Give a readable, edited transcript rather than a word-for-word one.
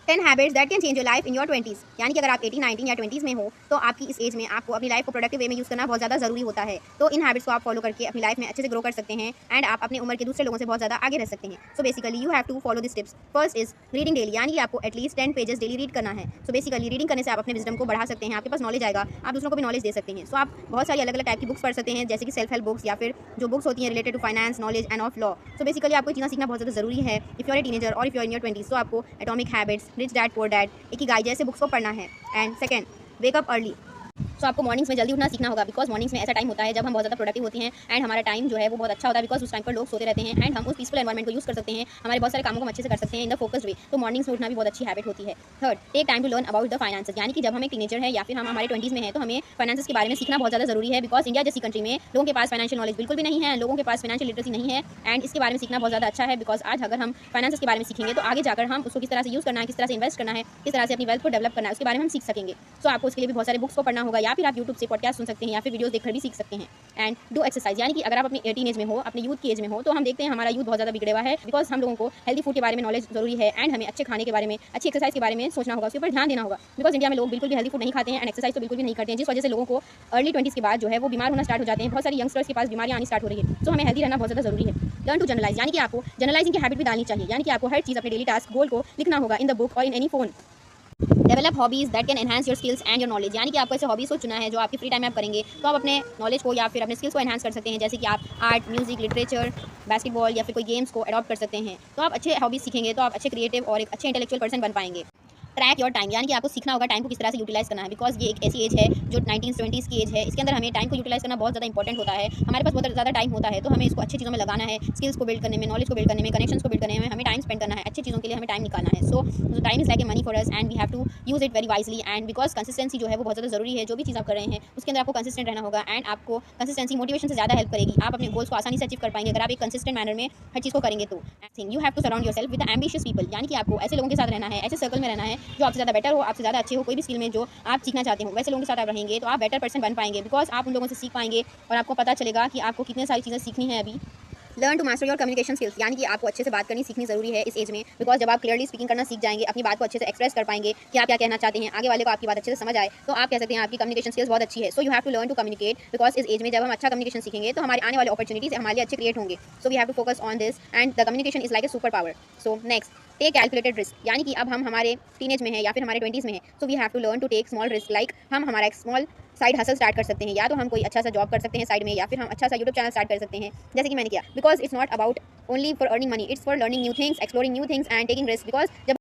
10 habits that can change your life in your 20s। यानी कि अगर आप 18, 19 या 20s में हो तो आपकी इस एज में आपको अपनी लाइफ को प्रोडक्टिव वे में यूज़ करना बहुत ज़्यादा ज़रूरी होता है। तो इन हैबिट्स को आप फॉलो करके अपनी लाइफ में अच्छे से ग्रो कर सकते हैं एंड आप अपनी उम्र के दूसरे लोगों से बहुत ज़्यादा आगे रह सकते हैं। So basically you have to follow this tips. First is reading daily, यानी कि आपको एटलीस्ट 10 पेजेस डेली रीड करना है। सो बेसिकली रीडिंग करने से आप अपने विजडम को बढ़ा सकते हैं, आपके पास नॉलेज आएगा, आप दूसरों को भी नॉलेज दे सकते हैं। सो आप बहुत सारी अलग अलग टाइप की बुक्स पढ़ सकते हैं, जैसे कि सेल्फ हेल्प बुक्स या फिर जो बुक्स होती हैं related to finance, knowledge and of law. So basically आपको चीज़ें सीखना बहुत ज़्यादा ज़रूरी है if you are a teenager और if you are in your 20s। तो आपको atomic habits, rich dad poor dad, Ikigai जैसे बुक्स को पढ़ना है। And second, wake up early. So आपको मॉर्निंग्स में जल्दी उठना सीखना होगा, बिकॉज मॉर्निंग्स में ऐसा टाइम होता है जब हम बहुत ज़्यादा प्रोडक्टिव होते हैं एंड हमारा टाइम जो है वो बहुत अच्छा होता है, बिकॉज उस टाइम पर लोग सोते रहते हैं एंड हम उस पीसफुल एनवायरमेंट को यूज़ कर सकते हैं, हमारे बहुत सारे कामों को हम अच्छे से कर सकते हैं इन द फोकस्ड वे। तो मॉर्निंग्स में उठना भी बहुत अच्छी हैबिट होती है। Third, take time to learn about the finances, यानी कि जब हम एक टीनेजर है या फिर हम हमारे 20s में है तो हमें फाइनेंसेस के बारे में सीखना बहुत ज़्यादा ज़रूरी है, बिकॉज इंडिया जैसी कंट्री में लोगों के पास फाइनेंशियल नॉलेज बिल्कुल भी नहीं है, लोगों के पास फाइनेंशियल लिटरेसी नहीं है एंड इसके बारे में सीखना बहुत ज़्यादा अच्छा है। बिकॉज आज अगर हम फाइनेंसेस के बारे में सीखेंगे तो आगे जाकर हम उसको किस तरह से यूज़ करना है, किस तरह से इन्वेस्ट करना है, किस तरह से अपनी वेल्थ को डेवलप करना है, उसके बारे में हम सीख सकेंगे। सो आपको उसके लिए भी बहुत सारे बुक्स को पढ़ना होगा या फिर आप यूट्यूब से पॉडकास्ट सुन सकते हैं या फिर वीडियोस देखकर भी सीख सकते हैं। एंड डू एक्सरसाइज, यानी कि अगर आप अपनी टीनेज में हो, अपने यूथ की एज में हो, तो हम देखते हैं हमारा यूथ बहुत ज़्यादा बिगड़े हुआ है, बिकॉज हम लोगों को हेल्दी फूड के बारे में नॉलेज जरूरी है एंड हमें अच्छे खाने के बारे में, अच्छी एक्सरसाइज के बारे में सोचना होगा, उसके ऊपर ध्यान देना होगा। बिकॉज इंडिया में लोग बिल्कुल भी हेल्दी फूड नहीं खाते हैं एंड एक्सरसाइज तो बिल्कुल भी नहीं करते हैं, जिस वजह से लोगों को अर्ली 20s के बाद जो है वो बीमार होना स्टार्ट हो जाते हैं। बहुत सारी यंगस्टर्स के पास बीमारियां आनी स्टार्ट हो रही है। तो हमें हेल्दी रहना बहुत ज़्यादा जरूरी है। लर्न टू जनरलाइज, यानी कि आपको जनरलाइजिंग की हैबिट भी डालनी चाहिए, यानी कि आपको हर चीज़ अपने डेली टास्क गोल को लिखना होगा इन द बुक और in any phone. Develop hobbies that can enhance your skills and your knowledge, यानी कि आपको ऐसे हॉबीज़ को चुना है जो आपकी फ्री टाइम में आप करेंगे तो आप अपने नॉलेज को या फिर अपने स्किल्स को एनहांस कर सकते हैं, जैसे कि आप आर्ट, म्यूजिक, लिटरेचर, बास्केटबॉल या फिर कोई गेम्स को अडॉप्ट कर सकते हैं। तो आप अच्छे हॉबीज़ सीखेंगे तो आप अच्छे क्रिएटिव और एक अच्छे इंटेलेक्चुअल पर्सन बन पाएंगे। ट्रैक योर टाइम, यानी कि आपको सीखना होगा टाइम को किस तरह से यूटिलाइज करना है, बिकॉज ये एक ऐसी एज है जो 1920s की एज है, इसके अंदर हमें टाइम को यूटिलाइज करना बहुत ज़्यादा इंपॉर्टेंट होता है। हमारे पास बहुत ज़्यादा टाइम होता है तो हमें इसको अच्छी चीज़ों में लगाना है, स्किल्स को बिल्ड करने में, नॉलेज को बिल्ड करने में, कनेक्शंस को बिल्ड करने में हमें टाइम स्पेंड करना है, अच्छी चीज़ों के लिए हमें टाइम निकालना है। So time is like a money for us and we have to use it very wisely. And because consistency जो है वो बहुत ज़्यादा जरूरी है, जो भी चीज़ आप कर रहे हैं उसके अंदर आपको कंसिस्टेंट रहना होगा एंड आपको कंसिस्टेंसी मोटिवेशन से ज़्यादा हेल्प करेगी, आप अपने गोल्स को आसानी से अचीव कर पाएंगे अगर आप एक कंसिस्टेंट मैनर में हर चीज़ को करेंगे। तो thing you have to surround yourself with ambitious people, यानी कि आपको ऐसे लोगों के साथ रहना है, ऐसे सर्कल में रहना है जो आपसे ज़्यादा बेटर हो, आपसे ज़्यादा अच्छे हो, कोई भी स्किल में जो आप सीखना चाहते हो वैसे लोगों के साथ आप रहेंगे तो आप बेटर पर्सन बन पाएंगे, बिकॉज आप उन लोगों से सीख पाएंगे और आपको पता चलेगा कि आपको कितनी सारी चीज़ें सीखनी है अभी। Learn to master your communication skills, यानी कि आपको अच्छे से बात करनी सीखनी जरूरी है इस एज में, बिकॉज जब आप क्लियरली स्पीकिंग करना सीख जाएंगे, अपनी बात को अच्छे से एक्सप्रेस कर पाएंगे कि आप क्या कहना चाहते हैं, आगे वाले को आपकी बात अच्छे से समझ आए तो आप कह सकते हैं आपकी कम्युनिकेशन स्किल्स बहुत अच्छी है। So you have to learn to communicate, because इस एज में जब हम अच्छा कम्युनिकेशन सीखेंगे तो हमारे आने वाले अपॉर्चुनिटीज हमारे लिए अच्छे क्रिएट होंगे। So we have to focus on this and the communication is like a super power. So next, take calculated risk, यानी कि अब हम हमारे टीनेज में है या फिर हमारे 20s में है, so we have to learn to take small risk, like हम हमारा एक स्मॉल साइड हसल स्टार्ट कर सकते हैं, या तो हम कोई अच्छा सा जॉब कर सकते हैं साइड में, या फिर हम अच्छा सा यूट्यूब चैनल स्टार्ट कर सकते हैं जैसे कि मैंने किया, because it's not about only for earning money, it's for learning new things, exploring new things and taking risk. Because जब